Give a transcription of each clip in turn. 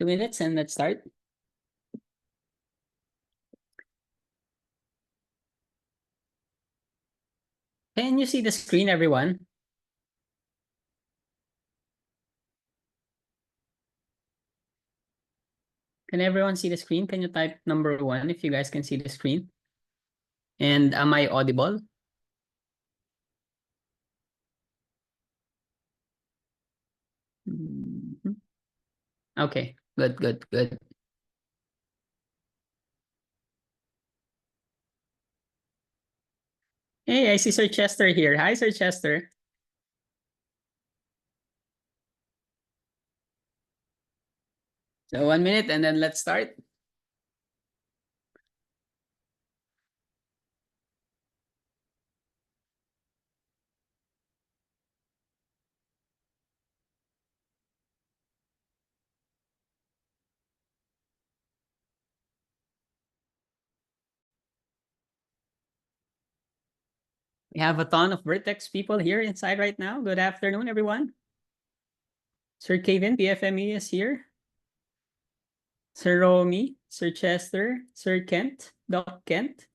2 minutes and let's start. Can you see the screen, everyone? Can everyone see the screen? Can you type number 1 if you guys can see the screen? And am I audible? Mhm. Okay, good. Hey, I see Sir Chester here. Hi, Sir Chester. So 1 minute and then let's start. We have a ton of Vertex people here inside right now. Good afternoon, everyone. Sir Kevin, PFME is here. Sir Romy, Sir Chester, Sir Kent, Doc Kent.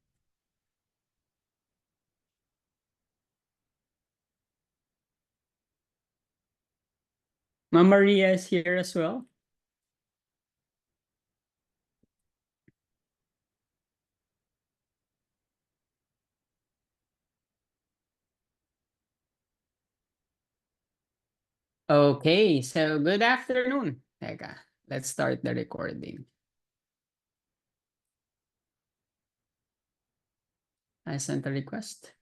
Ma'am Maria is here as well. Okay, so good afternoon. Teka, let's start the recording. I sent a request.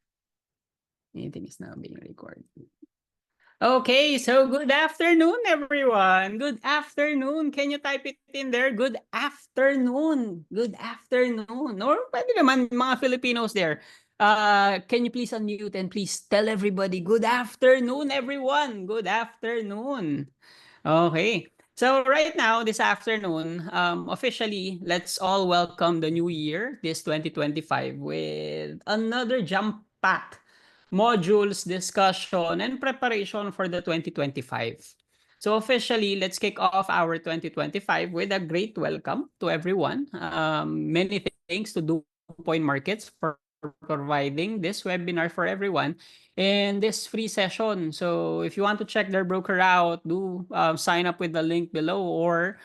Meeting is now being recorded. Okay, so good afternoon, everyone. Good afternoon. Can you type it in there? Good afternoon. Good afternoon. Or pwede naman mga Filipinos there. Can you please unmute and please tell everybody, good afternoon, everyone. Good afternoon. Okay. So right now, this afternoon, officially, let's all welcome the new year, this 2025, with another jump-packed modules, discussion, and preparation for the 2025. So officially, let's kick off our 2025 with a great welcome to everyone. Many thanks to DuPoint Markets for providing this webinar for everyone in this free session. So if you want to check their broker out, do sign up with the link below or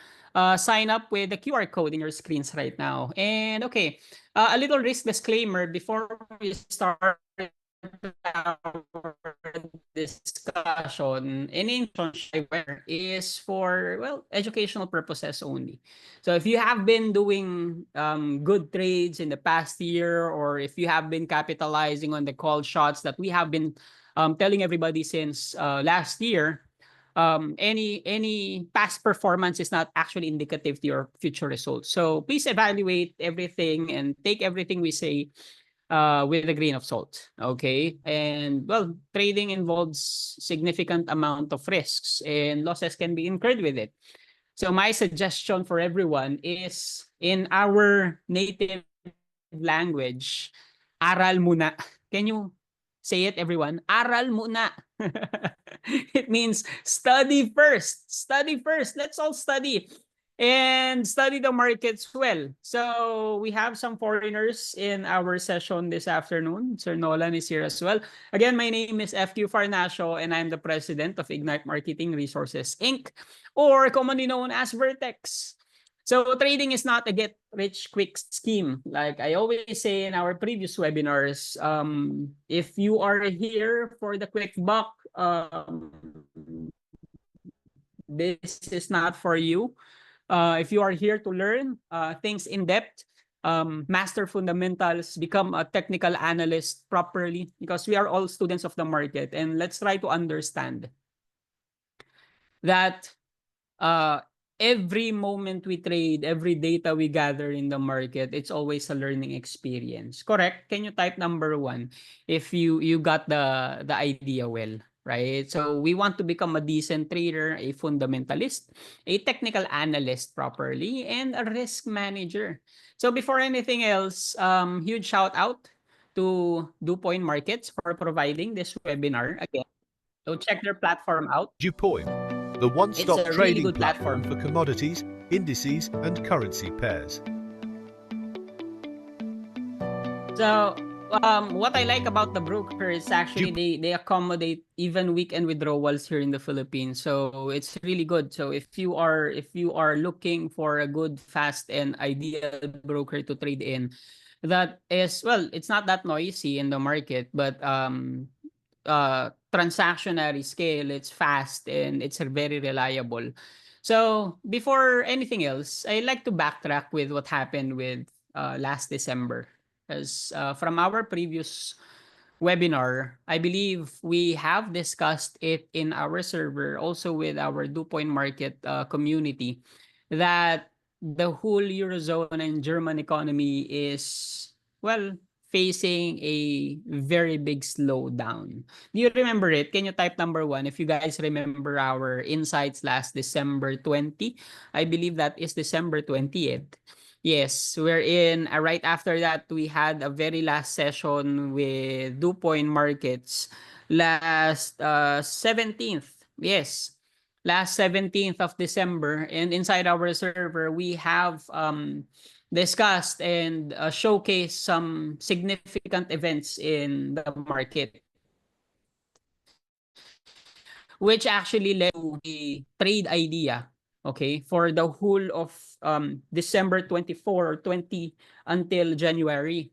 sign up with the QR code in your screens right now. And okay, a little risk disclaimer before we start our discussion. Any information is for, well, educational purposes only. So if you have been doing good trades in the past year, or if you have been capitalizing on the call shots that we have been telling everybody since last year, any past performance is not actually indicative to your future results. So please evaluate everything and take everything we say with a grain of salt. Okay. And well, trading involves significant amount of risks and losses can be incurred with it. So my suggestion for everyone is in our native language, aral muna. Can you say it, everyone? Aral muna. It means study first. Study first. Let's all study and study the markets well. So we have some foreigners in our session this afternoon. Sir Nolan is here as well. Again, my name is FQ Farnasio and I'm the president of Ignite Marketing Resources Inc., or commonly known as Vertex. So trading is not a get rich quick scheme. Like I always say in our previous webinars, if you are here for the quick buck, this is not for you. If you are here to learn things in depth, master fundamentals, become a technical analyst properly, because we are all students of the market, and let's try to understand that every moment we trade, every data we gather in the market, it's always a learning experience. Correct? Can you type number 1 if you got the idea well? Right? So we want to become a decent trader, a fundamentalist, a technical analyst properly, and a risk manager. So before anything else, huge shout out to DuPoint Markets for providing this webinar again. So check their platform out. DuPoint, the one-stop It's a really trading good platform platform for commodities indices and currency pairs. So, what I like about the broker is actually they accommodate even weekend withdrawals here in the Philippines. So it's really good. So if you are looking for a good, fast, and ideal broker to trade in, that is, well, it's not that noisy in the market, but transactionary scale, it's fast and it's very reliable. So before anything else, I like to backtrack with what happened with last December. As from our previous webinar, I believe we have discussed it in our server, also with our DuPoint Market community, that the whole Eurozone and German economy is, well, facing a very big slowdown. Do you remember it? Can you type number one if you guys remember our insights last December 20? I believe that is December 20th. Yes, wherein right after that, we had a very last session with DuPoint Markets last 17th. Yes, last 17th of December. And inside our server, we have discussed and showcased some significant events in the market, which actually led to the trade idea, okay, for the whole of December 24 or 20 until January.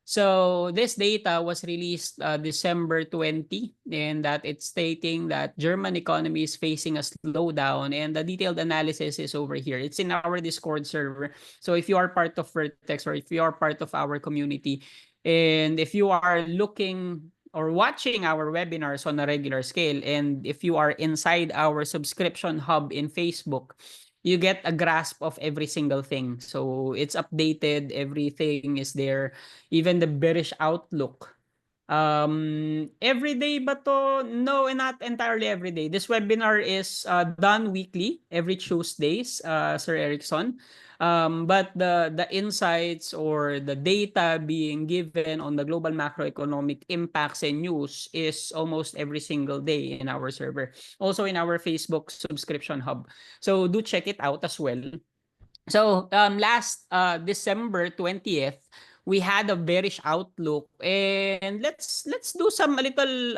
So this data was released December 20, and that it's stating that German economy is facing a slowdown, and the detailed analysis is over here. It's in our Discord server. So if you are part of Vertex or if you are part of our community, and if you are looking or watching our webinars on a regular scale, and if you are inside our subscription hub in Facebook, you get a grasp of every single thing. So it's updated, everything is there, even the bearish outlook. Every day ba to? No, not entirely every day. This webinar is done weekly, every Tuesdays, Sir Erickson. But the insights or the data being given on the global macroeconomic impacts and news is almost every single day in our server. Also in our Facebook subscription hub. So do check it out as well. So last December 20th, we had a bearish outlook, and let's do some a little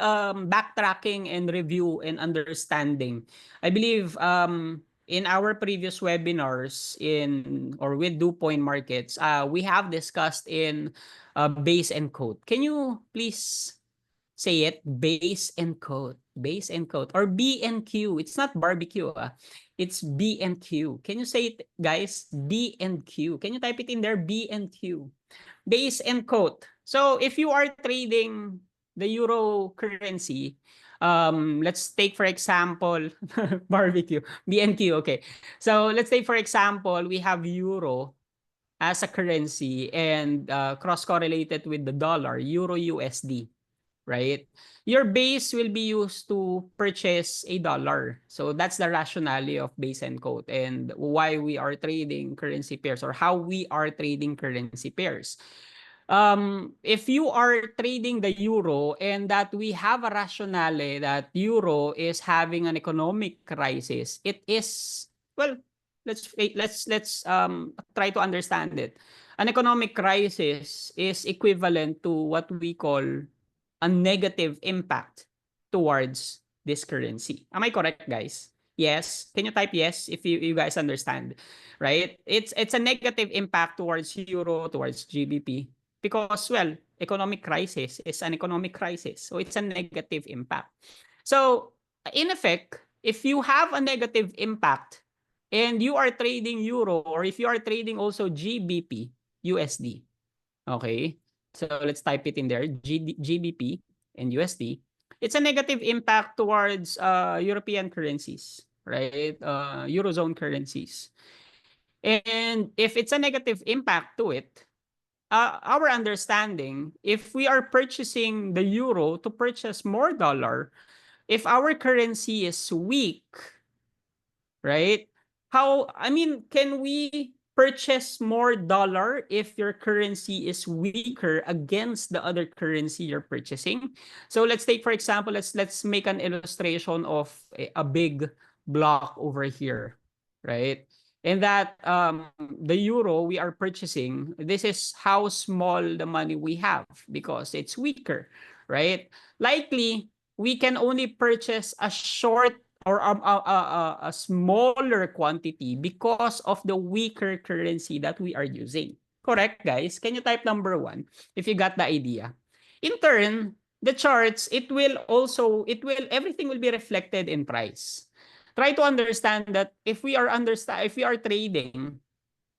backtracking and review and understanding. I believe in our previous webinars in or with DuPoint Markets, we have discussed in base and code. Can you please say it? Base and code. Base and code. Or B and Q. It's not barbecue. It's B and Q. Can you say it, guys? B and Q. Can you type it in there? B and Q. Base and code. So if you are trading the euro currency, let's take for example barbecue. B and Q. Okay. So let's take for example, we have euro as a currency and cross-correlated with the dollar, euro USD, right? Your base will be used to purchase a dollar. So that's the rationale of base and code and why we are trading currency pairs or how we are trading currency pairs. If you are trading the euro and that we have a rationale that euro is having an economic crisis, it is, well, let's try to understand it. An economic crisis is equivalent to what we call a negative impact towards this currency. Am I correct, guys? Yes. Can you type yes if you guys understand? Right? It's a negative impact towards euro, towards GBP because, well, economic crisis is an economic crisis. So it's a negative impact. So in effect, if you have a negative impact and you are trading euro or if you are trading also GBP, USD, okay? So let's type it in there, GBP and USD. It's a negative impact towards European currencies, right? Eurozone currencies. And if it's a negative impact to it, our understanding, if we are purchasing the euro to purchase more dollar, if our currency is weak, right? I mean, can we purchase more dollar if your currency is weaker against the other currency you're purchasing? So let's take, for example, let's make an illustration of a big block over here, right? And that the euro we are purchasing, this is how small the money we have because it's weaker, right? Likely, we can only purchase a short or a smaller quantity because of the weaker currency that we are using. Correct, guys? Can you type number 1 if you got the idea? In turn, the charts, everything will be reflected in price. Try to understand that if we are trading,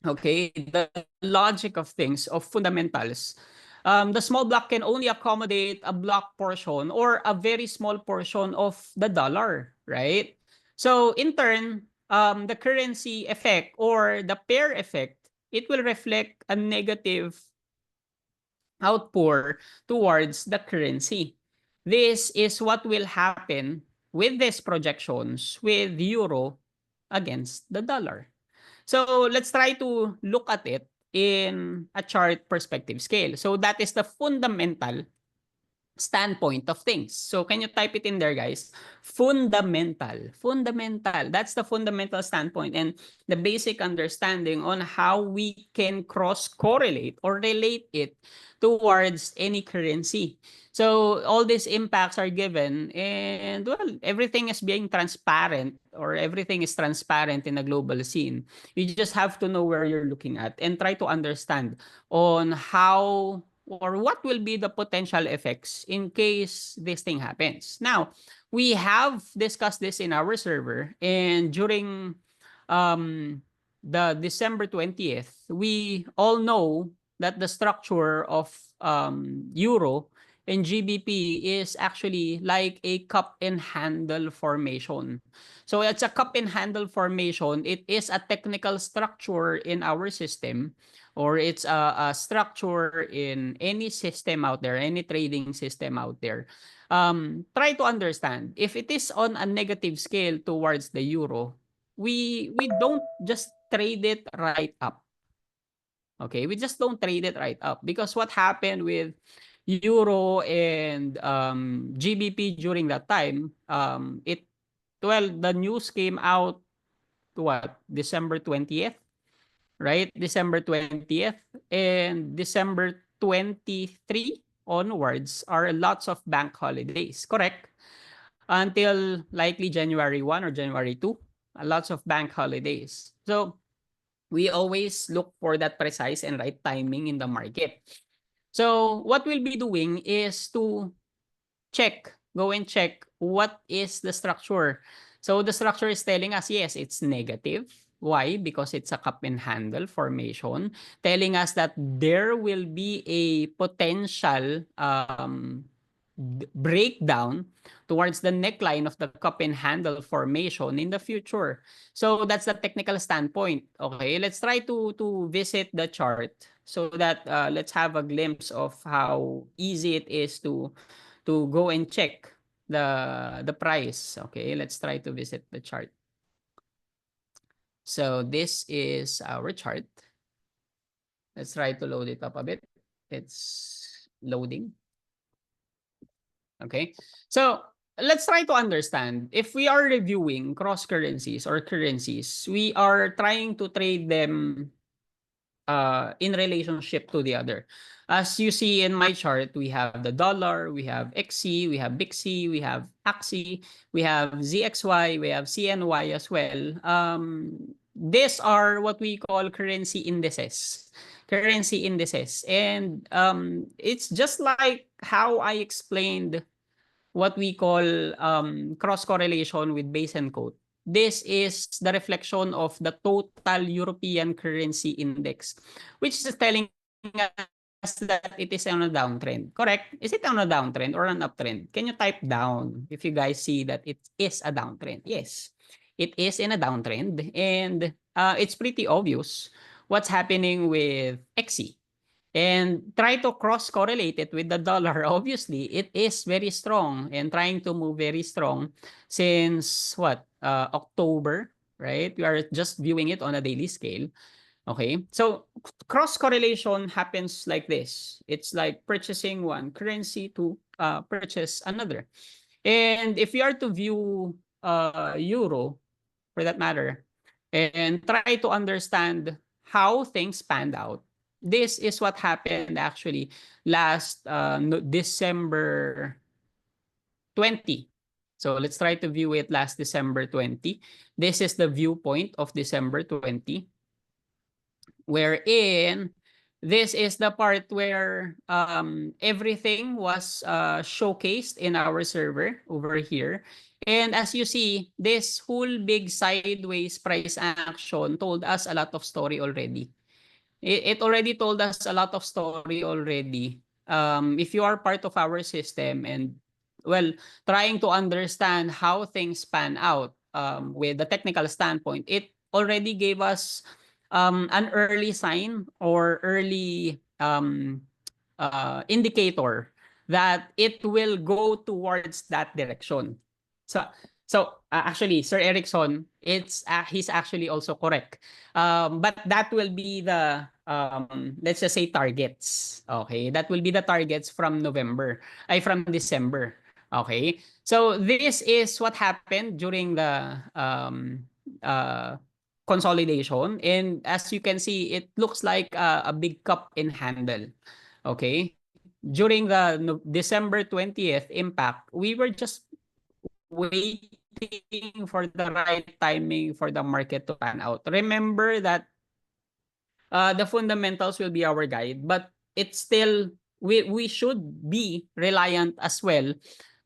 okay, the logic of things, of fundamentals, the small block can only accommodate a block portion or a very small portion of the dollar, right? So in turn, the currency effect or the pair effect, it will reflect a negative outpour towards the currency. This is what will happen with these projections with euro against the dollar. So let's try to look at it in a chart perspective scale. So that is the fundamental standpoint of things. So can you type it in there, guys? Fundamental. Fundamental. That's the fundamental standpoint and the basic understanding on how we can cross-correlate or relate it towards any currency. So all these impacts are given and well, everything is being transparent or everything is transparent in a global scene. You just have to know where you're looking at and try to understand on how or what will be the potential effects in case this thing happens. Now, we have discussed this in our server and during the December 20th, we all know that the structure of euro and GBP is actually like a cup and handle formation. So it's a cup and handle formation. It is a technical structure in our system or it's a structure in any system out there, any trading system out there. Try to understand if it is on a negative scale towards the euro, we don't just trade it right up. Okay, we just don't trade it right up because what happened with euro and GBP during that time, the news came out what December 20th, right? December 20th and December 23 onwards are lots of bank holidays, correct? Until likely January 1 or January 2, lots of bank holidays. So we always look for that precise and right timing in the market. So what we'll be doing is to go and check what is the structure. So the structure is telling us, yes, it's negative. Why? Because it's a cup and handle formation, telling us that there will be a potential breakdown towards the neckline of the cup and handle formation in the future. So that's the technical standpoint. Okay, let's try to visit the chart so that let's have a glimpse of how easy it is to go and check the price. Okay, let's try to visit the chart. So this is our chart. Let's try to load it up a bit. It's loading. Okay, so let's try to understand if we are reviewing cross currencies or currencies, we are trying to trade them in relationship to the other. As you see in my chart, we have the dollar, we have XC, we have BIXC, we have AXI, we have ZXY, we have CNY as well. These are what we call currency indices. Currency indices. And it's just like how I explained what we call cross-correlation with base and coat. This is the reflection of the total European currency index, which is telling us that it is on a downtrend. Correct? Is it on a downtrend or an uptrend? Can you type down if you guys see that it is a downtrend? Yes, it is in a downtrend. And it's pretty obvious what's happening with XE and try to cross-correlate it with the dollar. Obviously, it is very strong and trying to move very strong since what? October, right? We are just viewing it on a daily scale. Okay, so cross-correlation happens like this. It's like purchasing one currency to purchase another. And if you are to view euro, for that matter, and try to understand how things panned out. This is what happened actually last December 20. So let's try to view it last December 20. This is the viewpoint of December 20, wherein this is the part where everything was showcased in our server over here. And as you see, this whole big sideways price action told us a lot of story already. It already told us a lot of story already. If you are part of our system and, well, trying to understand how things pan out with the technical standpoint, it already gave us an early sign or early indicator that it will go towards that direction. So, actually, Sir Erickson, he's actually also correct. But that will be the let's just say targets. Okay, that will be the targets from from December. Okay, so this is what happened during the uh, consolidation, and as you can see, it looks like a big cup in handle. Okay, during the December 20th impact, we were just waiting for the right timing for the market to pan out. Remember that the fundamentals will be our guide, but it's still we should be reliant as well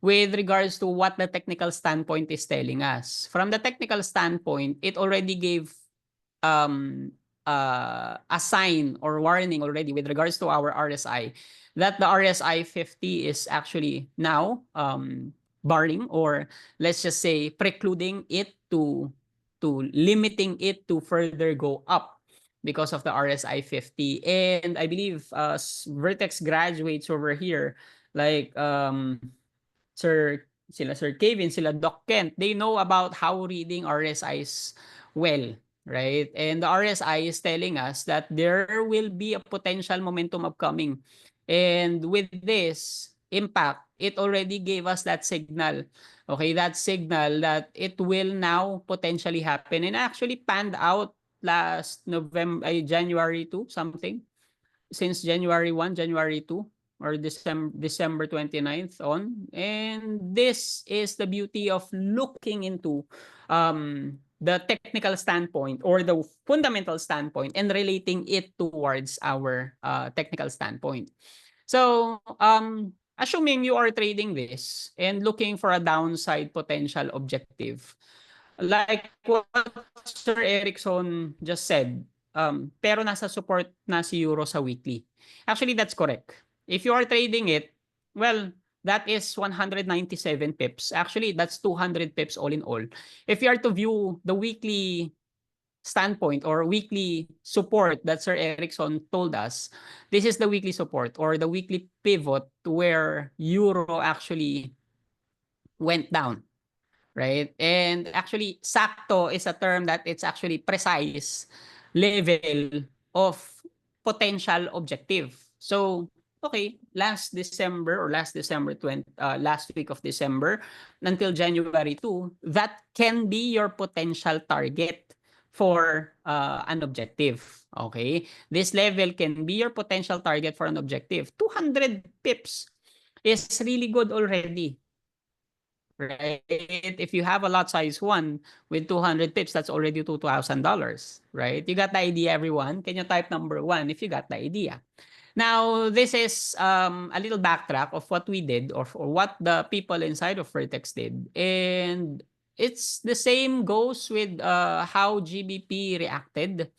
with regards to what the technical standpoint is telling us. From the technical standpoint, it already gave um a sign or warning already with regards to our RSI that the RSI 50 is actually now barring, or let's just say precluding it to limiting it to further go up because of the RSI 50. And I believe Vertex graduates over here like Sir Kevin, sila Doc Kent, they know about how reading RSIs well, right? And the RSI is telling us that there will be a potential momentum upcoming. And with this impact, it already gave us that signal. Okay, that signal that it will now potentially happen, and actually panned out last January 2 something, since January 1, January 2, or December 29th on. And this is the beauty of looking into the technical standpoint or the fundamental standpoint and relating it towards our technical standpoint. So, assuming you are trading this and looking for a downside potential objective, like what Sir Erickson just said, pero nasa support na si Euro sa weekly. Actually, that's correct. If you are trading it, well, that is 197 pips. Actually, that's 200 pips all in all. If you are to view the weekly standpoint or weekly support that Sir Erickson told us, this is the weekly support or the weekly pivot to where Euro actually went down, right? And actually, sakto is a term that it's actually precise level of potential objective. So, okay, last December or last week of December until January 2, that can be your potential target for an objective. Okay? This level can be your potential target for an objective. 200 pips is really good already. Right? If you have a lot size 1 with 200 pips, that's already $2,000, right? You got the idea, everyone? Can you type number 1 if you got the idea? Now, this is a little backtrack of what we did or what the people inside of Vertex did. And it's the same goes with how GBP reacted.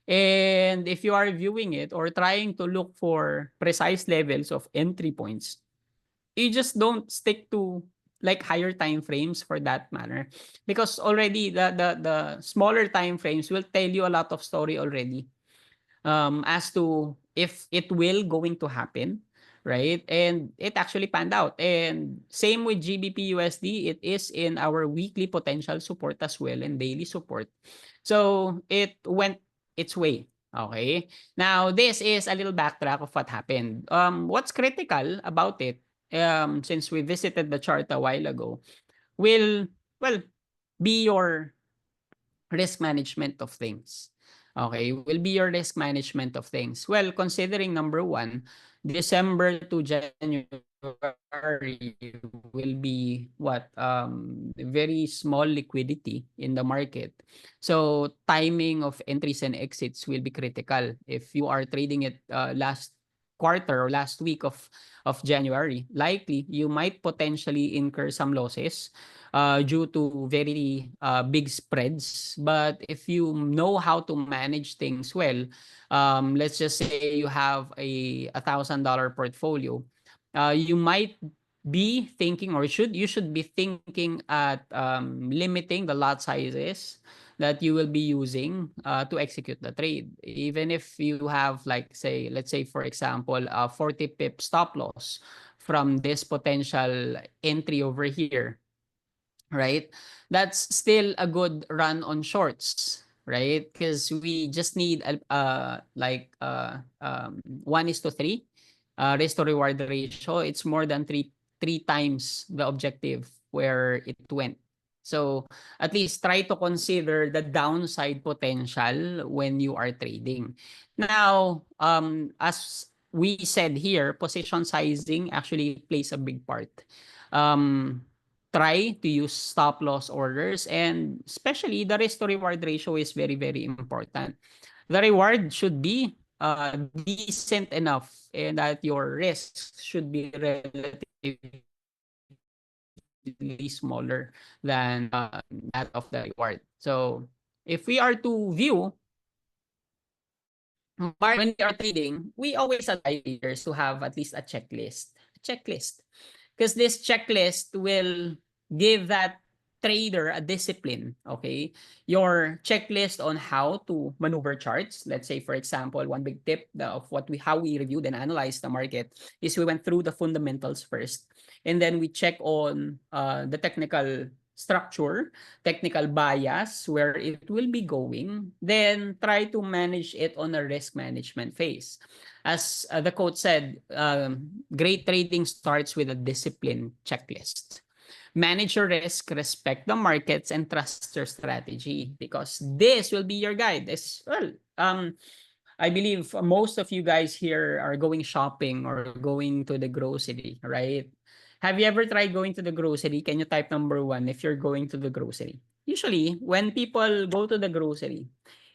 And if you are viewing it or trying to look for precise levels of entry points, you just don't stick to like higher time frames for that matter, because already the smaller time frames will tell you a lot of story already as to if it will going to happen, right? And it actually panned out. And same with GBP USD, it is in our weekly potential support as well and daily support. So it went its way. Okay. Now this is a little backtrack of what happened. What's critical about it, since we visited the chart a while ago, will, well, be your risk management of things. Okay, will be your risk management of things. Well, considering number one, December to January will be what very small liquidity in the market. So timing of entries and exits will be critical. If you are trading it last quarter or last week of January, likely you might potentially incur some losses due to very big spreads. But if you know how to manage things well, let's just say you have a $1,000 portfolio, you might be thinking, or you should be thinking at limiting the lot sizes that you will be using to execute the trade. Even if you have, like, say, let's say for example, a 40 pip stop loss from this potential entry over here, right? That's still a good run on shorts, right? Because we just need like 1:3 risk to reward ratio. It's more than three times the objective where it went. So at least try to consider the downside potential when you are trading. Now, as we said here, position sizing actually plays a big part. Um, Try to use stop loss orders, and especially the risk to reward ratio is very, very important. The reward should be decent enough, and that your risks should be relatively smaller than that of the reward. So if we are to view when we are trading, we always advise traders to have at least a checklist. Because this checklist will give that trader a discipline, okay? Your checklist on how to maneuver charts. Let's say, for example, one big tip of how we reviewed and analyzed the market is we went through the fundamentals first, and then we check on the technical structure, technical bias, where it will be going, then try to manage it on a risk management phase. As the quote said, great trading starts with a discipline checklist. Manage your risk, respect the markets, and trust your strategy, because this will be your guide. As well, I believe most of you guys here are going shopping or going to the grocery, right? Have you ever tried going to the grocery? Can you type number one if you're going to the grocery? Usually, when people go to the grocery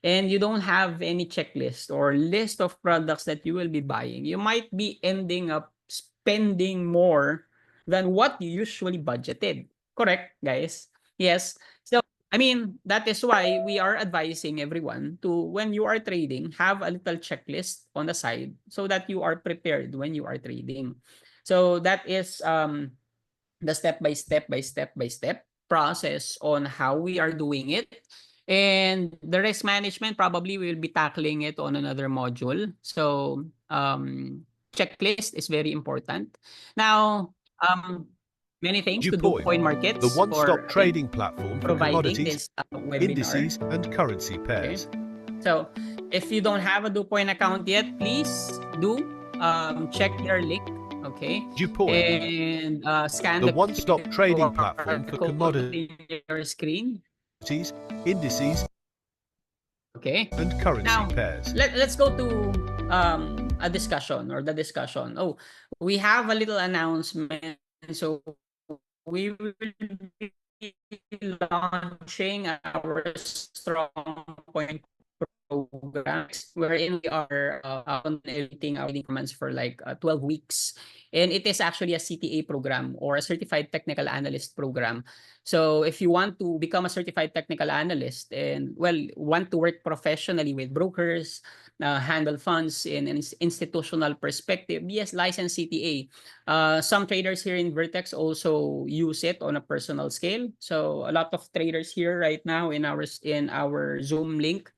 and you don't have any checklist or list of products that you will be buying, you might be ending up spending more than what you usually budgeted. Correct, guys? Yes. So I mean, that is why we are advising everyone to, when you are trading, have a little checklist on the side so that you are prepared when you are trading. So that is the step-by-step process on how we are doing it. And the risk management, probably we'll be tackling it on another module. So checklist is very important. Now, many thanks to DuPoint, DuPoint Markets the one-stop for trading platform for providing commodities, this webinar. indices, and currency pairs. So if you don't have a DuPoint account yet, please do check your link. Okay. DuPoint, And scan the one-stop trading QR platform for code commodities, in your screen. indices, Okay. and currency Now, pairs. let's go to a discussion, or the discussion. Oh, we have a little announcement. So we will be launching our Strong Point programs, wherein we are evaluating our increments for like 12 weeks. And it is actually a CTA program, or a Certified Technical Analyst program. So if you want to become a Certified Technical Analyst and, well, want to work professionally with brokers, handle funds in an institutional perspective, yes, licensed CTA. Some traders here in Vertex also use it on a personal scale. So a lot of traders here right now in our Zoom link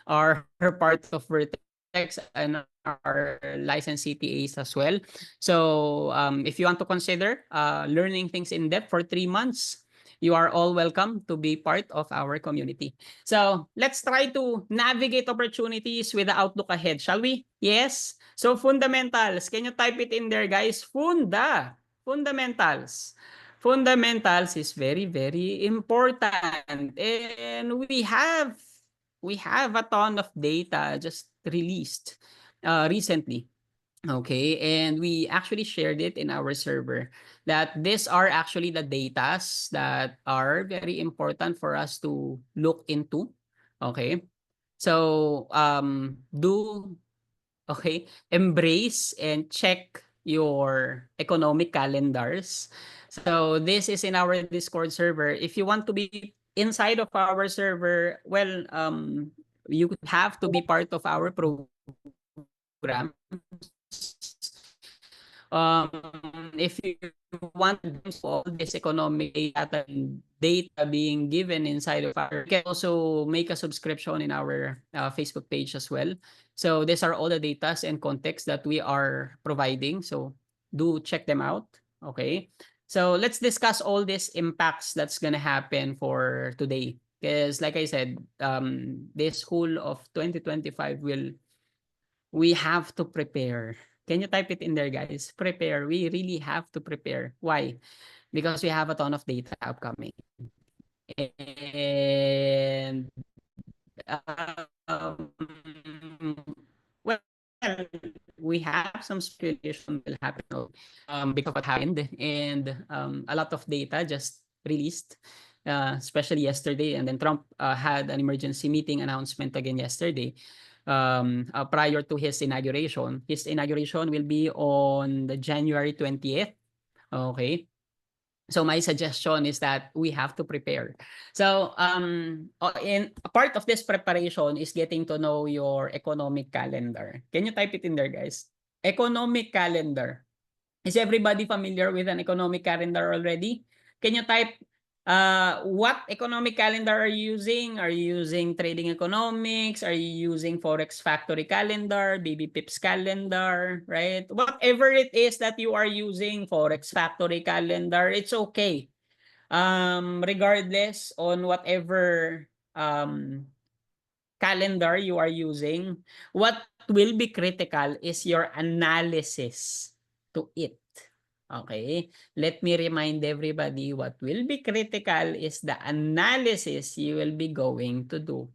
are part of Vertex and are licensed CTAs as well. So if you want to consider learning things in depth for 3 months, you are all welcome to be part of our community. So let's try to navigate opportunities with the outlook ahead, shall we? Yes. So fundamentals, can you type it in there, guys? Fundamentals. fundamentals is very, very important. And we have a ton of data just released recently. Okay, and we actually shared it in our server that these are actually the datas that are very important for us to look into. Okay, so do okay, embrace and check your economic calendars. So this is in our Discord server. If you want to be inside of our server, well, you have to be part of our program. If you want all this economic data being given inside of our, you can also make a subscription in our Facebook page as well. So these are all the datas and context that we are providing. So do check them out. Okay. So let's discuss all these impacts that's gonna happen for today. Because like I said, this whole of 2025 we have to prepare. Can you type it in there, guys? Prepare. We really have to prepare. Why? Because we have a ton of data upcoming. And um, well, we have some speculation will happen because of what happened, and a lot of data just released, especially yesterday. And then Trump had an emergency meeting announcement again yesterday, prior to his inauguration. His inauguration will be on the January 20th. Okay. So my suggestion is that we have to prepare. So in a part of this preparation is getting to know your economic calendar. Can you type it in there, guys? Economic calendar. Is everybody familiar with an economic calendar already? Can you type what economic calendar are you using? Are you using Trading Economics? Are you using Forex Factory calendar, BB Pips calendar, right? Whatever it is that you are using, Forex Factory calendar, it's okay. Regardless on whatever calendar you are using, what will be critical is your analysis to it. Okay, let me remind everybody what will be critical is the analysis you will be going to do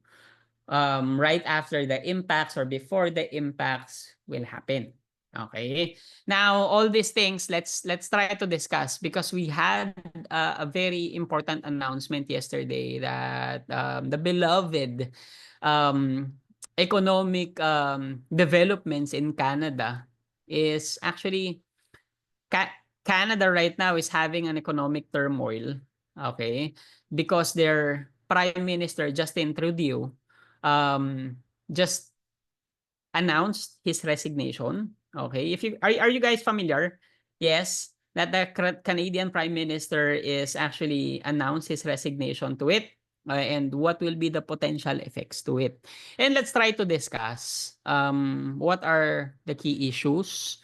right after the impacts or before the impacts will happen. Okay. Now, all these things, let's try to discuss because we had a very important announcement yesterday that the beloved um, economic developments in Canada is actually Canada right now is having an economic turmoil, okay? Because their Prime Minister Justin Trudeau just announced his resignation. Okay, if you are you guys familiar? Yes, that the Canadian Prime Minister is actually announced his resignation to it, and what will be the potential effects to it. And let's try to discuss what are the key issues,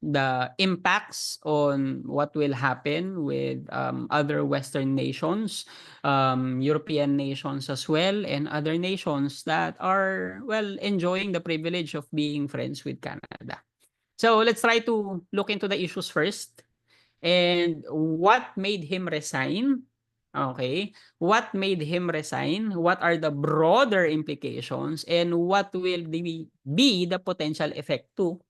the impacts on what will happen with other Western nations, European nations as well, and other nations that are, well, enjoying the privilege of being friends with Canada. So let's try to look into the issues first. And what made him resign? Okay. What made him resign? What are the broader implications? And what will be the potential effect to,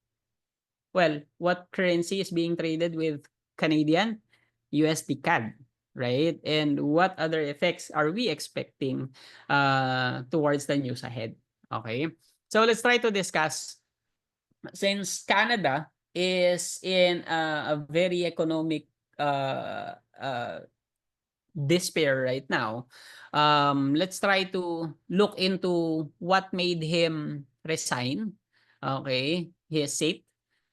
well, what currency is being traded with Canadian? USD CAD, right? And what other effects are we expecting towards the news ahead? Okay. So let's try to discuss, since Canada is in a very economic uh, uh, despair right now. Let's try to look into what made him resign. Okay, his seat.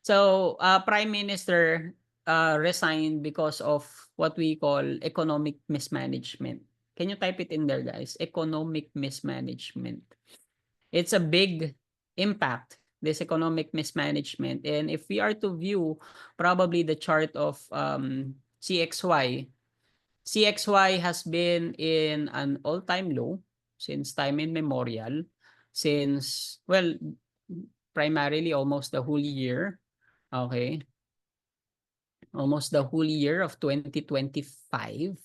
So, Prime Minister resigned because of what we call economic mismanagement. Can you type it in there, guys? Economic mismanagement. It's a big impact, this economic mismanagement. And if we are to view probably the chart of CXY, CXY has been in an all-time low since time immemorial, since, well, primarily almost the whole year. Okay. almost the whole year of 2025,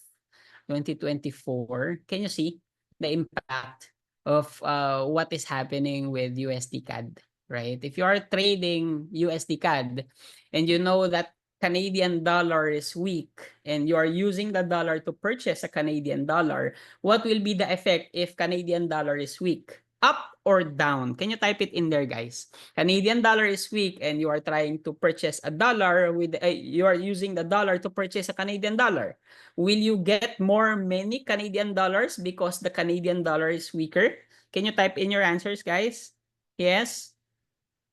2024. Can you see the impact of what is happening with USD CAD, right? If you are trading USD CAD and you know that Canadian dollar is weak and you are using the dollar to purchase a Canadian dollar, what will be the effect if Canadian dollar is weak? Up or down? Can you type it in there, guys? Canadian dollar is weak and you are trying to purchase a dollar with you are using the dollar to purchase a Canadian dollar. Will you get many Canadian dollars because the Canadian dollar is weaker? Can you type in your answers, guys? Yes.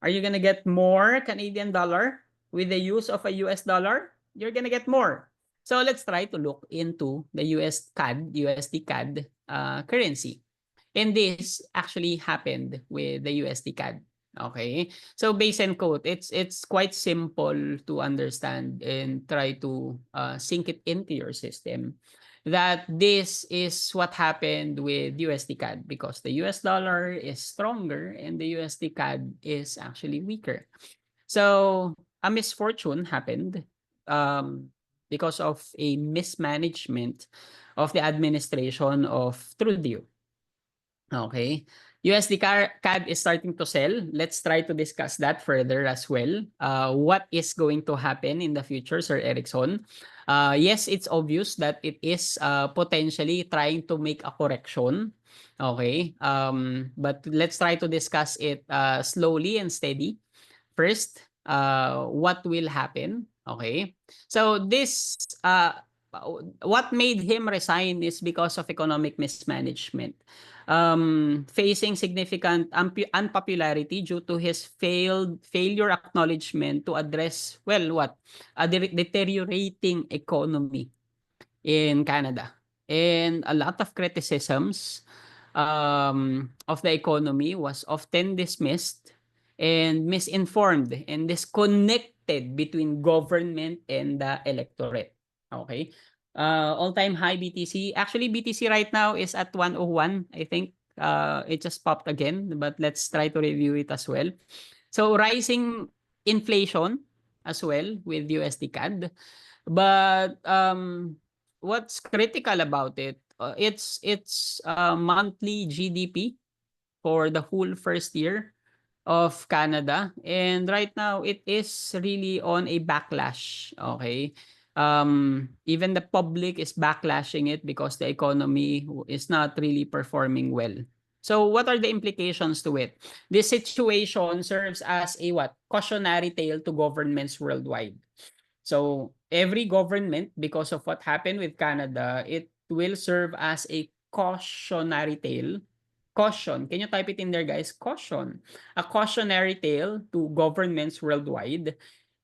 Are you gonna get more Canadian dollar with the use of a US dollar? You're gonna get more. So let's try to look into the US CAD, USD CAD currency. And this actually happened with the USD CAD. Okay. So base and quote, it's quite simple to understand and try to sink it into your system that this is what happened with USD CAD because the US dollar is stronger and the USD CAD is actually weaker. So a misfortune happened because of a mismanagement of the administration of Trudeau. Okay. USD CAD is starting to sell. Let's try to discuss that further as well. What is going to happen in the future, Sir Erickson? Yes, it's obvious that it is potentially trying to make a correction. Okay. But let's try to discuss it slowly and steady. First, what will happen? Okay. So this what made him resign is because of economic mismanagement. Facing significant unpopularity due to his failure acknowledgement to address a deteriorating economy in Canada, and a lot of criticisms of the economy was often dismissed and misinformed and disconnected between government and the electorate. Okay. All-time high BTC. Actually, BTC right now is at 101. I think it just popped again, but let's try to review it as well. So rising inflation as well with USD CAD. But what's critical about it, it's monthly GDP for the whole first year of Canada. And right now, it is really on a backlash. Okay. Even the public is backlashing it because the economy is not really performing well. So what are the implications to it? This situation serves as a cautionary tale to governments worldwide. So every government, because of what happened with Canada, it will serve as a cautionary tale. Caution. Can you type it in there, guys? Caution. A cautionary tale to governments worldwide.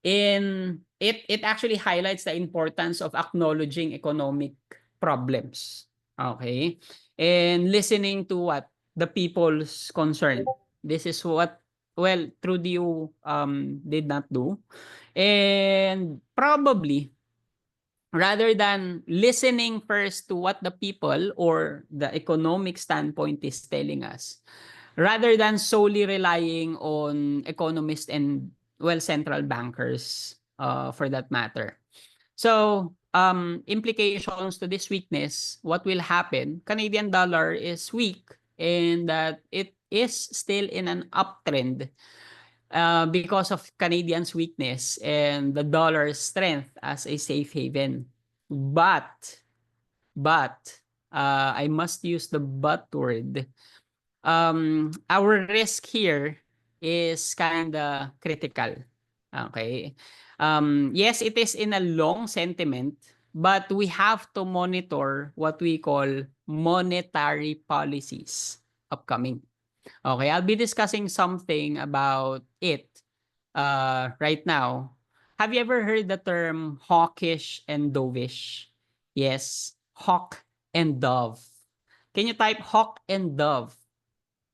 And it actually highlights the importance of acknowledging economic problems. Okay? And listening to what? The people's concern. This is what, Trudeau did not do. And probably, rather than listening first to what the people or the economic standpoint is telling us, rather than solely relying on economists and, central bankers for that matter. So, implications to this weakness, what will happen? Canadian dollar is weak and that it is still in an uptrend because of Canadians' weakness and the dollar's strength as a safe haven. But, I must use the but word. Our risk here is kind of critical. Okay. Yes, it is in a long sentiment, but we have to monitor what we call monetary policies upcoming. Okay, I'll be discussing something about it right now. Have you ever heard the term hawkish and dovish? Yes, hawk and dove. Can you type hawk and dove?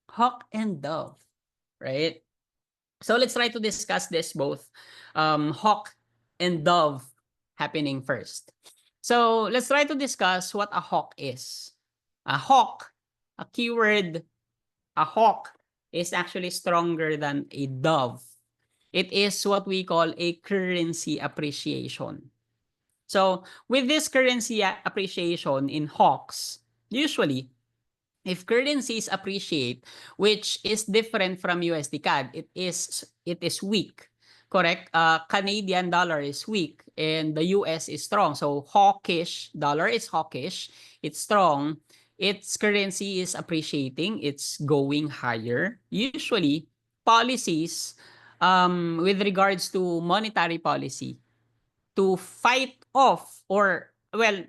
Hawk and dove, right? So let's try to discuss this both hawk and dove happening first. So let's try to discuss what a hawk is. A hawk, a keyword, a hawk is actually stronger than a dove. It is what we call a currency appreciation. So with this currency appreciation in hawks, usually if currencies appreciate, which is different from USD CAD, it is weak. Correct? Canadian dollar is weak and the US is strong. So hawkish, dollar is hawkish, it's strong. Its currency is appreciating, it's going higher. Usually, policies with regards to monetary policy to fight off or well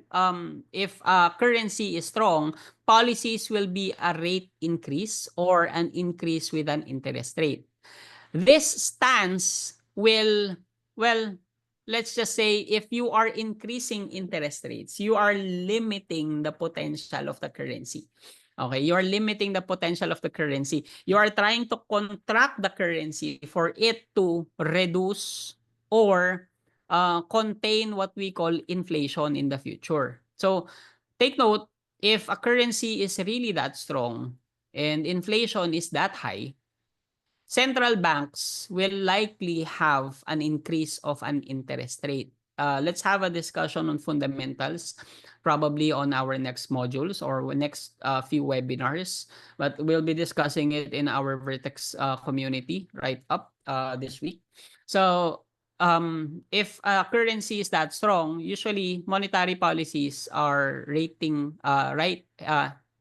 if currency is strong, policies will be a rate increase or an increase with an interest rate. This stance will, well, let's just say if you are increasing interest rates, you are limiting the potential of the currency. Okay, you are limiting the potential of the currency. You are trying to contract the currency for it to reduce or contain what we call inflation in the future. So take note, if a currency is really that strong and inflation is that high, central banks will likely have an increase of an interest rate. Let's have a discussion on fundamentals, probably on our next modules or next few webinars. But we'll be discussing it in our Vertex community right up this week. So if currency is that strong, usually monetary policies are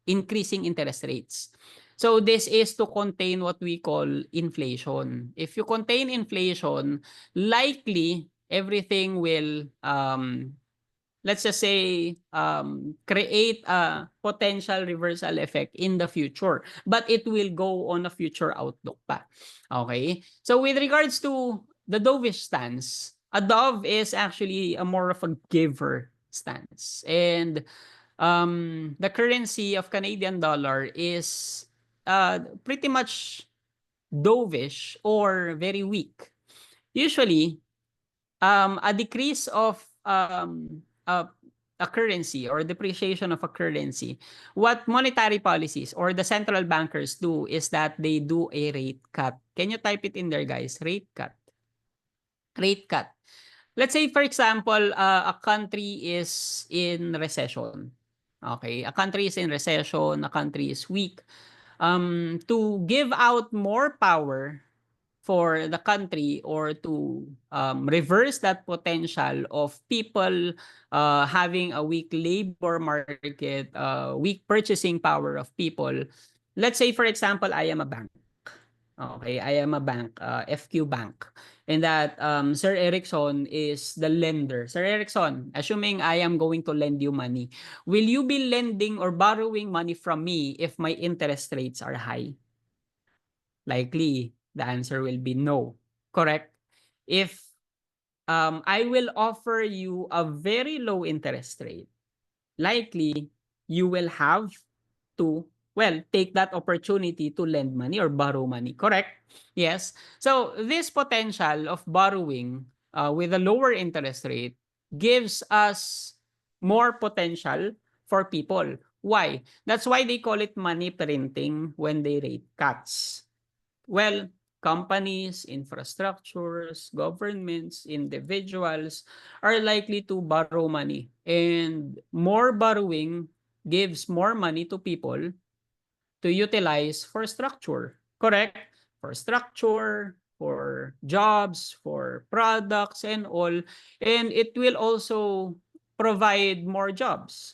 increasing interest rates. So this is to contain what we call inflation. If you contain inflation, likely everything will let's just say create a potential reversal effect in the future, but it will go on a future outlook pa. Okay? So with regards to the dovish stance, a dove is actually a more of a giver stance. And the currency of Canadian dollar is pretty much dovish or very weak. Usually, a decrease of a currency or depreciation of a currency, what monetary policies or the central bankers do is that they do a rate cut. Can you type it in there, guys? Rate cut. Rate cut. Let's say, for example, a country is in recession. Okay, a country is in recession, a country is weak. To give out more power for the country or to reverse that potential of people having a weak labor market, weak purchasing power of people. Let's say, for example, I am a bank. Okay, I am a bank, FQ Bank. And that Sir Erickson is the lender. Sir Erickson, assuming I am going to lend you money, will you be lending or borrowing money from me if my interest rates are high? Likely, the answer will be no. Correct? If I will offer you a very low interest rate, likely you will have to, well, take that opportunity to lend money or borrow money. Correct? Yes. So this potential of borrowing with a lower interest rate gives us more potential for people. Why? That's why they call it money printing when they rate cuts. Well, companies, infrastructures, governments, individuals are likely to borrow money. And more borrowing gives more money to people to utilize for structure. Correct? For structure, for jobs, for products, and all. And it will also provide more jobs.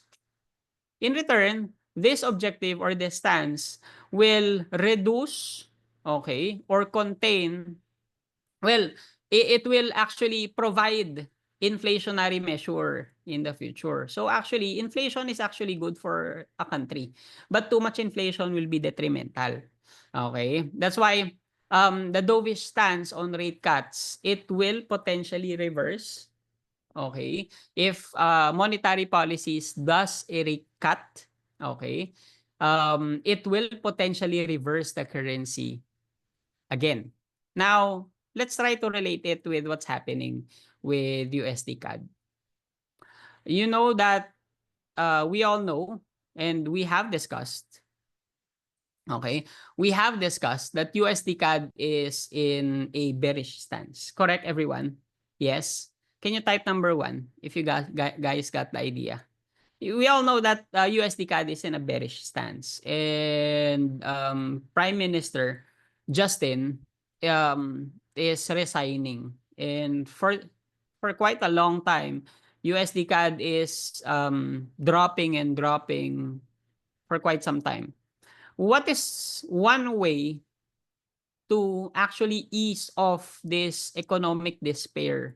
In return, this objective or this stance will reduce, okay, or contain, well, it will actually provide inflationary measure in the future. So actually, inflation is actually good for a country, but too much inflation will be detrimental. Okay? That's why the dovish stance on rate cuts, it will potentially reverse. Okay? If monetary policies does a rate cut, okay, it will potentially reverse the currency again. Now, let's try to relate it with what's happening with USD CAD. You know that we all know and we have discussed Okay, we have discussed that USD CAD is in a bearish stance. Correct, everyone? Yes. Can you type number 1 if you guys got the idea? We all know that USD CAD is in a bearish stance, and Prime Minister Justin is resigning, and for quite a long time, USD CAD is dropping and dropping for quite some time. What is one way to actually ease off this economic despair?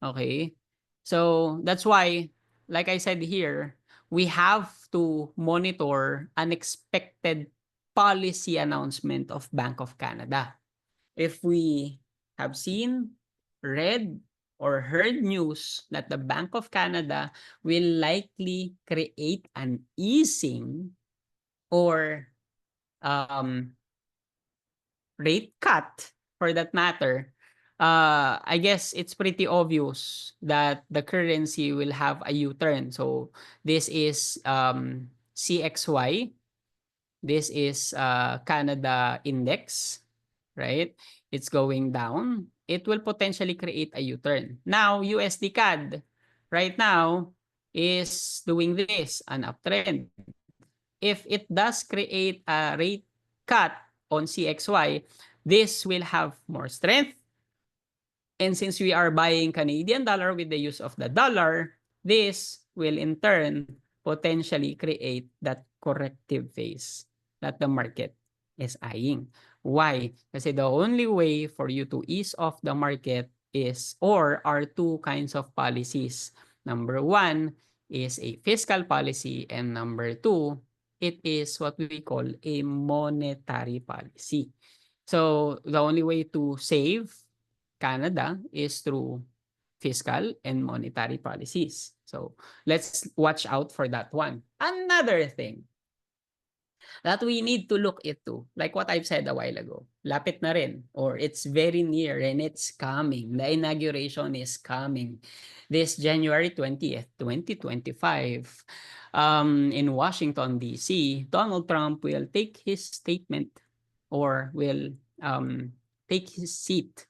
Okay. So that's why, like I said here, we have to monitor unexpected policy announcement of Bank of Canada. If we have seen, read, or heard news that the Bank of Canada will likely create an easing or um, rate cut for that matter, I guess it's pretty obvious that the currency will have a U-turn. So this is CXY. This is Canada index, right? It's going down. It will potentially create a U-turn. Now, USD CAD right now is doing this, an uptrend. If it does create a rate cut on CXY, this will have more strength. And since we are buying Canadian dollar with the use of the dollar, this will in turn potentially create that corrective phase that the market is eyeing. Why? Kasi the only way for you to ease off the market is or are two kinds of policies. Number one is a fiscal policy, and number two, it is what we call a monetary policy. So the only way to save Canada is through fiscal and monetary policies. So let's watch out for that one. Another thing that we need to look into, like what I've said a while ago, lapit na rin, or it's very near and it's coming. The inauguration is coming this January 20th, 2025. In Washington, D.C., Donald Trump will take his statement or will take his seat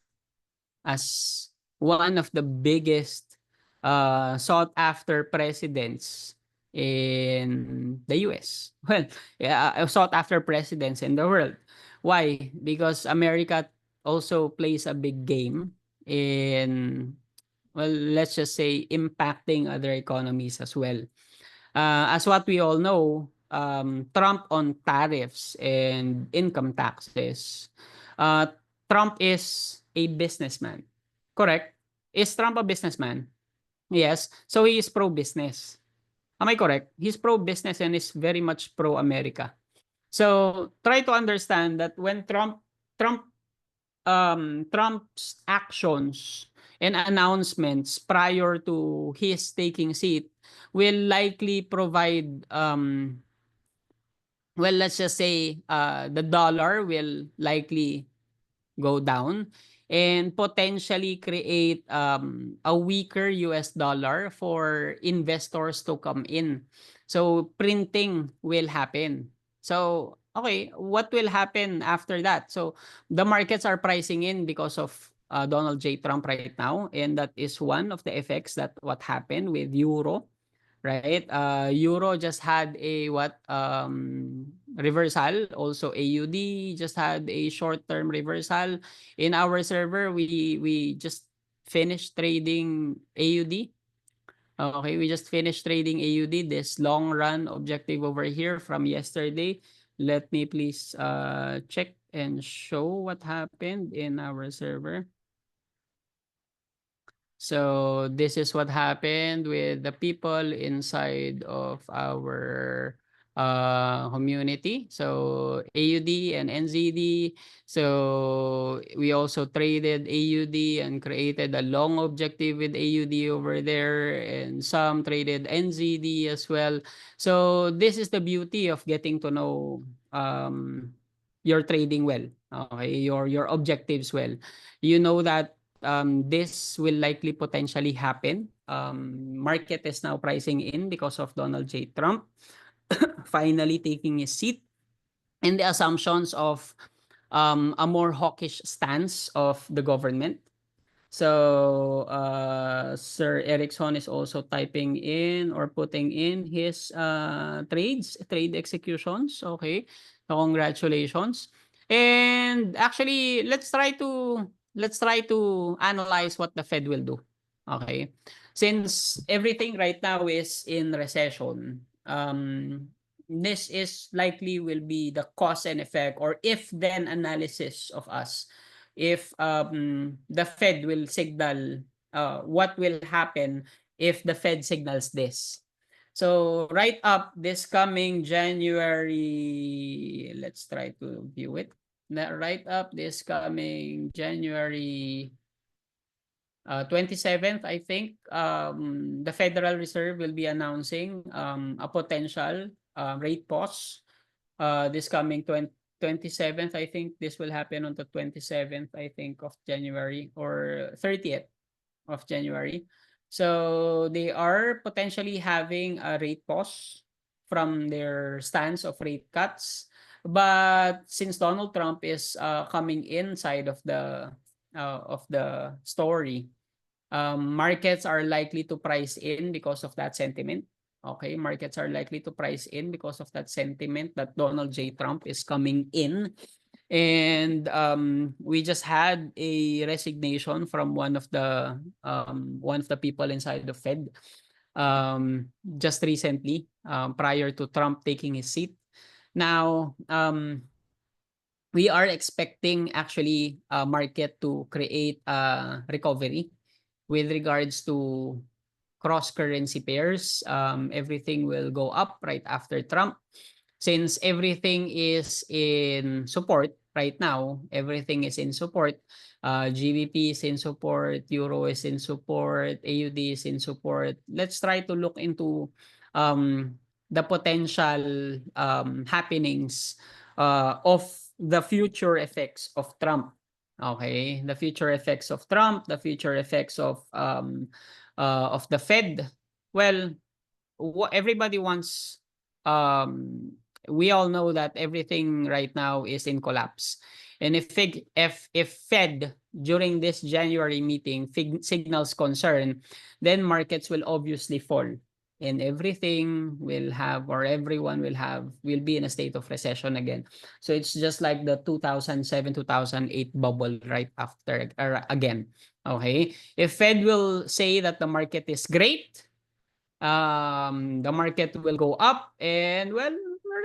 as one of the biggest sought after presidents in the US. Well, yeah, sought after presidents in the world. Why? Because America also plays a big game in, well, let's just say impacting other economies as well. As what we all know, Trump on tariffs and income taxes. Uh, Trump is a businessman. Correct? Is Trump a businessman? Yes. So he is pro-business. Am I correct? He's pro-business and is very much pro-America. So try to understand that when Trump's actions and announcements prior to his taking seat will likely provide well, let's just say the dollar will likely go down and potentially create a weaker US dollar for investors to come in. So printing will happen. So okay, what will happen after that? So the markets are pricing in because of Donald J. Trump right now, and that is one of the effects that what happened with euro, right? Euro just had a reversal. Also AUD just had a short-term reversal. In our server, we just finished trading AUD. Okay, we just finished trading AUD, this long run objective over here from yesterday. Let me please check and show what happened in our server. So this is what happened with the people inside of our community. So AUD and NZD. So we also traded AUD and created a long objective with AUD over there, and some traded NZD as well. So this is the beauty of getting to know your trading well. Okay, your objectives well. You know that this will likely potentially happen. Market is now pricing in because of Donald J. Trump finally taking his seat. and the assumptions of a more hawkish stance of the government. So Sir Erickson is also typing in or putting in his trade executions. Okay. So congratulations. And actually let's try to analyze what the Fed will do. Okay. Since everything right now is in recession, this is likely will be the cause and effect or if then analysis of us if the Fed will signal what will happen if the Fed signals this. So right up this coming January, let's try to view it. Right up this coming January 27th, I think, the Federal Reserve will be announcing a potential rate pause this coming 27th. I think this will happen on the 27th, I think, of January or 30th of January. So they are potentially having a rate pause from their stance of rate cuts. But since Donald Trump is coming inside of the story, markets are likely to price in because of that sentiment. Okay, markets are likely to price in because of that sentiment that Donald J. Trump is coming in. And we just had a resignation from one of the people inside the Fed just recently, prior to Trump taking his seat. Now, we are expecting actually a market to create a recovery with regards to cross currency pairs. Everything will go up right after Trump. Since everything is in support right now, everything is in support. GBP is in support, Euro is in support, AUD is in support. Let's try to look into the potential happenings of the future effects of Trump. Okay, the future effects of Trump, the future effects of the Fed. Well, everybody wants we all know that everything right now is in collapse. And if Fed during this January meeting signals concern, then markets will obviously fall and everything will have or everyone will be in a state of recession again. So it's just like the 2007 2008 bubble right after again. Okay, if Fed will say that the market is great, the market will go up and well,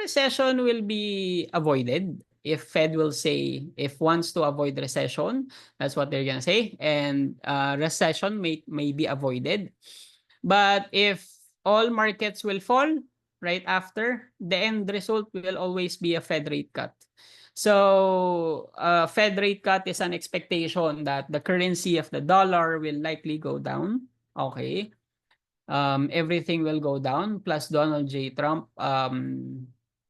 recession will be avoided. If Fed will say if wants to avoid recession, that's what they're gonna say, and recession may be avoided. But if all markets will fall right after, the end result will always be a Fed rate cut. So Fed rate cut is an expectation that the currency of the dollar will likely go down. Okay, everything will go down plus Donald J. Trump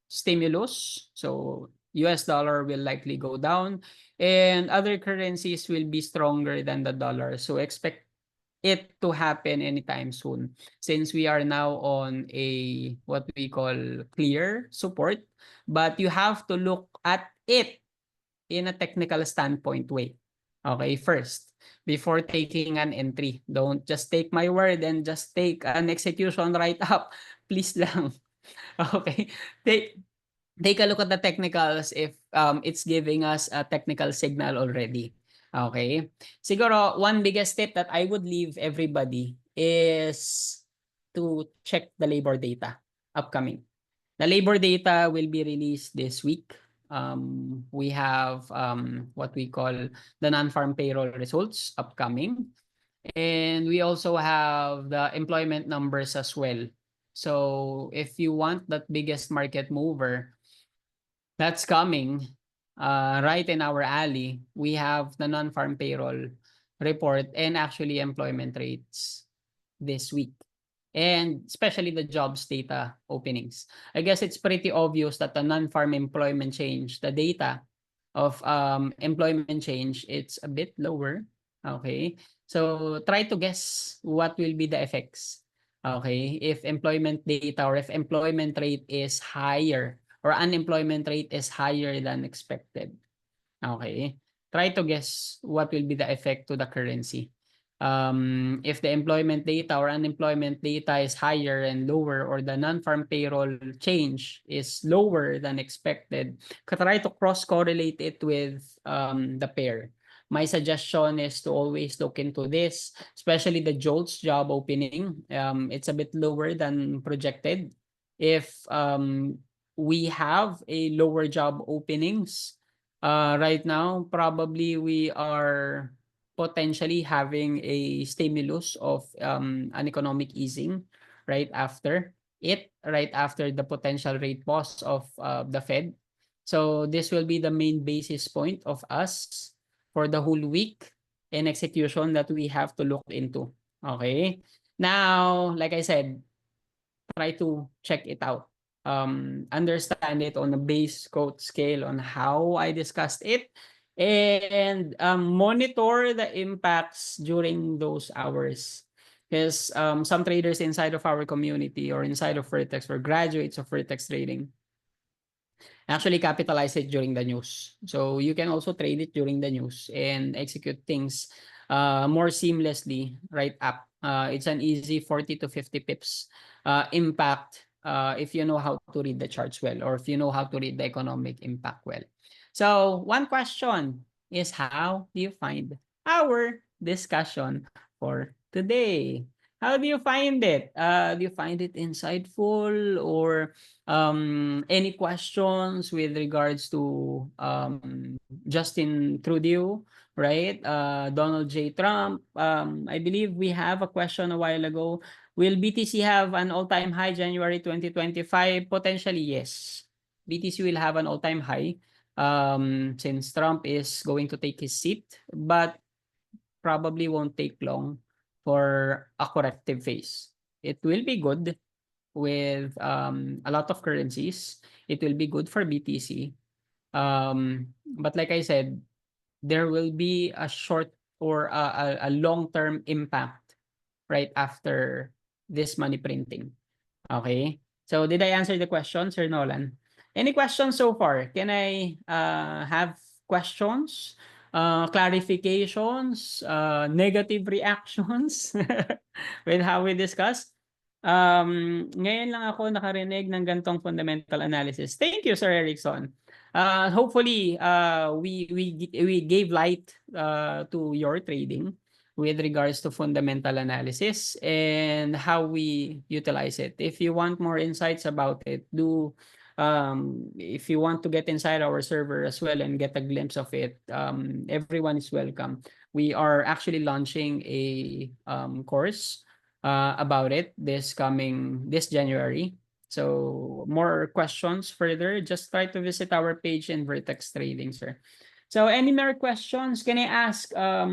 stimulus. So US dollar will likely go down and other currencies will be stronger than the dollar. So expect it to happen anytime soon since we are now on a what we call clear support, but you have to look at it in a technical standpoint way. Okay, first, before taking an entry, don't just take my word and just take an execution right up. Please lang. Okay. Take a look at the technicals if it's giving us a technical signal already. Okay. Siguro, one biggest tip that I would leave everybody is to check the labor data upcoming. The labor data will be released this week. We have what we call the non-farm payroll results upcoming. And we also have the employment numbers as well. So if you want that biggest market mover that's coming right in our alley, we have the non-farm payroll report and actually employment rates this week, and especially the jobs data openings. I guess it's pretty obvious that the non-farm employment change, the data of employment change, it's a bit lower. Okay, so try to guess what will be the effects. Okay, if employment data or if employment rate is higher or unemployment rate is higher than expected. Okay. Try to guess what will be the effect to the currency. If the employment data or unemployment data is higher and lower, or the non-farm payroll change is lower than expected, try to cross-correlate it with the pair. My suggestion is to always look into this, especially the JOLTS job opening. It's a bit lower than projected. If we have a lower job openings, right now, probably we are potentially having a stimulus of an economic easing right after right after the potential rate pause of the Fed. So this will be the main basis point of us for the whole week in execution that we have to look into. Okay. Now, like I said, try to check it out. Understand it on a base code scale on how I discussed it, and monitor the impacts during those hours. Because some traders inside of our community or inside of Vertex or graduates of Vertex trading actually capitalize it during the news. So you can also trade it during the news and execute things more seamlessly right up. It's an easy 40 to 50 pips impact if you know how to read the charts well, or if you know how to read the economic impact well. So one question is, how do you find our discussion for today? How do you find it? Do you find it insightful, or any questions with regards to Justin Trudeau, right? Donald J. Trump. I believe we have a question a while ago. Will BTC have an all-time high January 2025? Potentially, yes. BTC will have an all-time high since Trump is going to take his seat, but probably won't take long for a corrective phase. It will be good with a lot of currencies. It will be good for BTC. But like I said, there will be a short or a long-term impact right after this money printing. Okay. So did I answer the question, Sir Nolan? Any questions so far? Can I have questions, clarifications, negative reactions with how we discussed? Ngayon lang ako nakarinig ng gantong fundamental analysis. Thank you, Sir Erickson. Hopefully, we gave light to your trading with regards to fundamental analysis and how we utilize it. If you want more insights about it, if you want to get inside our server as well and get a glimpse of it, everyone is welcome. We are actually launching a course about it this January. So more questions further, just try to visit our page in Vertex Trading, sir. So any more questions? Can I ask a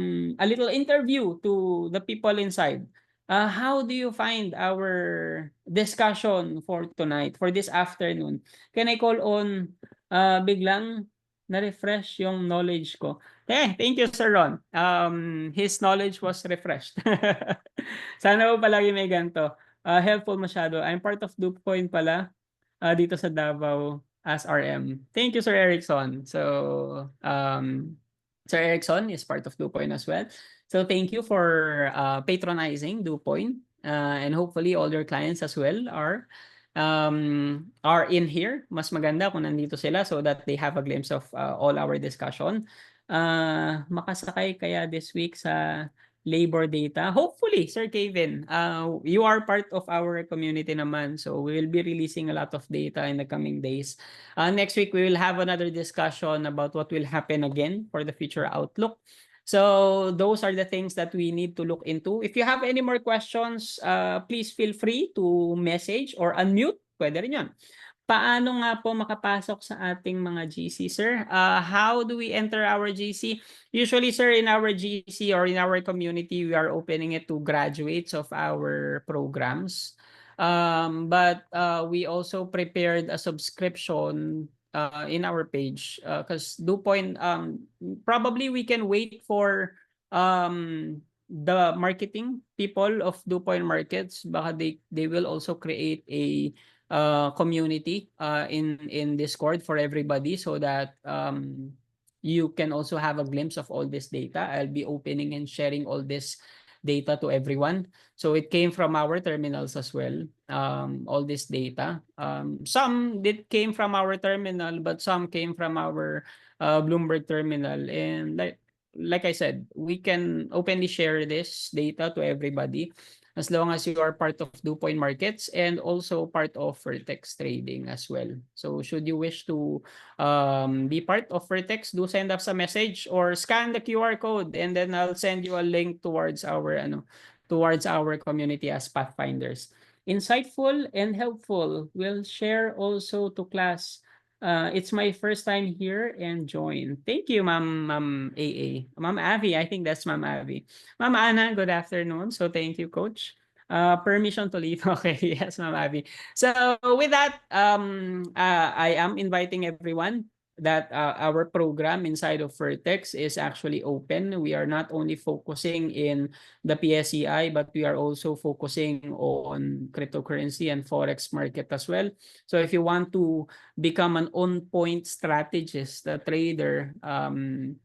little interview to the people inside? How do you find our discussion for tonight, for this afternoon? Can I call on biglang na-refresh yung knowledge ko? Thank you, Sir Ron. His knowledge was refreshed. Sana po palagi may ganito. Helpful masyado. I'm part of DuPoint pala dito sa Davao as RM. Thank you, Sir Erickson. So, Sir Erickson is part of DuPoint as well. So, thank you for patronizing DuPoint. And hopefully, all your clients as well are in here. Mas maganda kung nandito sila so that they have a glimpse of all our discussion. Makasakay kaya this week sa labor data. Hopefully, Sir Kevin, you are part of our community naman. So we will be releasing a lot of data in the coming days. Next week, we will have another discussion about what will happen again for the future outlook. So those are the things that we need to look into. If you have any more questions, please feel free to message or unmute. Pwede rin yun. Paano nga po makapasok sa ating mga GC, sir? How do we enter our GC? Usually, sir, in our GC or in our community, we are opening it to graduates of our programs. But we also prepared a subscription in our page because DuPoint, probably we can wait for the marketing people of DuPoint Markets. Baka they will also create a community in Discord for everybody, so that you can also have a glimpse of all this data. I'll be opening and sharing all this data to everyone. So it came from our terminals as well. All this data. Some did came from our terminal, but some came from our Bloomberg terminal. And like I said, we can openly share this data to everybody as long as you are part of DuPoint Markets and also part of Vertex Trading as well. So should you wish to be part of Vertex, do send us a message or scan the QR code, and then I'll send you a link towards our community as Pathfinders. Insightful and helpful. We'll share also to class. It's my first time here and join. Thank you, Ma'am AA. Ma'am Avi, I think that's Ma'am Avi. Ma'am Anna, good afternoon. So thank you, Coach. Permission to leave. Okay, yes, Ma'am Abby. So with that, I am inviting everyone that our program inside of Vertex is actually open. We are not only focusing in the PSEI, but we are also focusing on cryptocurrency and Forex market as well. So if you want to become an on-point strategist, a trader, and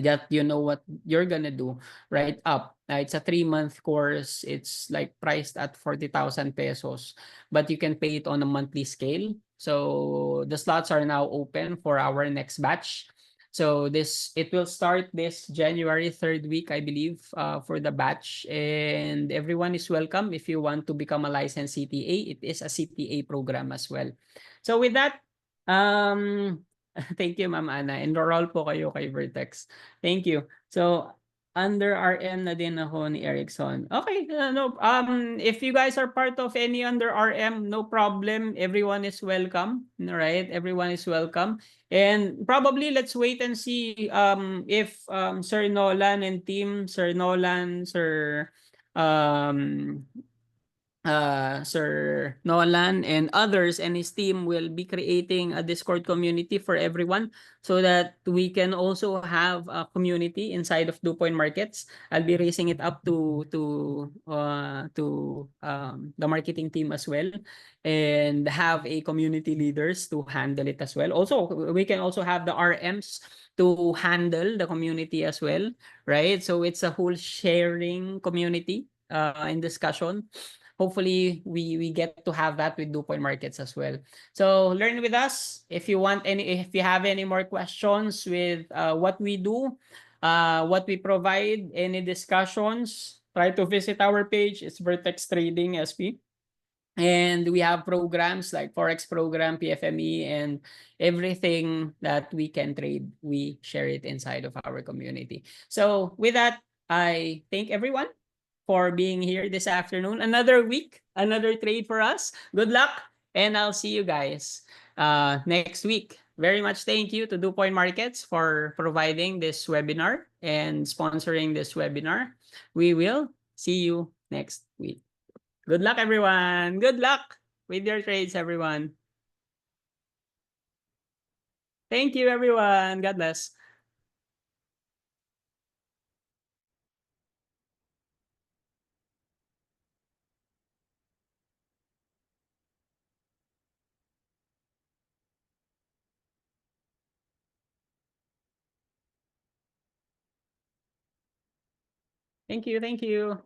that you know what you're gonna do right up. It's a 3-month course. It's like priced at 40,000 pesos, but you can pay it on a monthly scale. So the slots are now open for our next batch. So it will start this January 3rd week, I believe, for the batch, and everyone is welcome if you want to become a licensed CTA. It is a CTA program as well. So with that, um, thank you, Ma'am Ana. Enroll po kayo kay Vertex. Thank you. So, under RM na din ako ni Erickson. Okay, no, if you guys are part of any under RM, no problem. Everyone is welcome. All right, everyone is welcome. And probably let's wait and see if Sir Nolan and team, Sir Nolan, um Sir Nolan and others and his team will be creating a Discord community for everyone so that we can also have a community inside of DuPoint Markets. I'll be raising it up to the marketing team as well, and have a community leaders to handle it as well. Also, we can also have the RMs to handle the community as well, right? So it's a whole sharing community in discussion. Hopefully we get to have that with DuPoint Markets as well. So learn with us. If you have any more questions with what we do, what we provide, any discussions, try to visit our page. It's Vertex Trading SP. And we have programs like Forex program, PFME, and everything that we can trade, we share it inside of our community. So with that, I thank everyone for being here this afternoon. Another week, another trade for us. Good luck, and I'll see you guys next week. Very much thank you to DuPoint Markets for providing this webinar and sponsoring this webinar. We will see you next week. Good luck, everyone. Good luck with your trades, everyone. Thank you, everyone. God bless. Thank you. Thank you.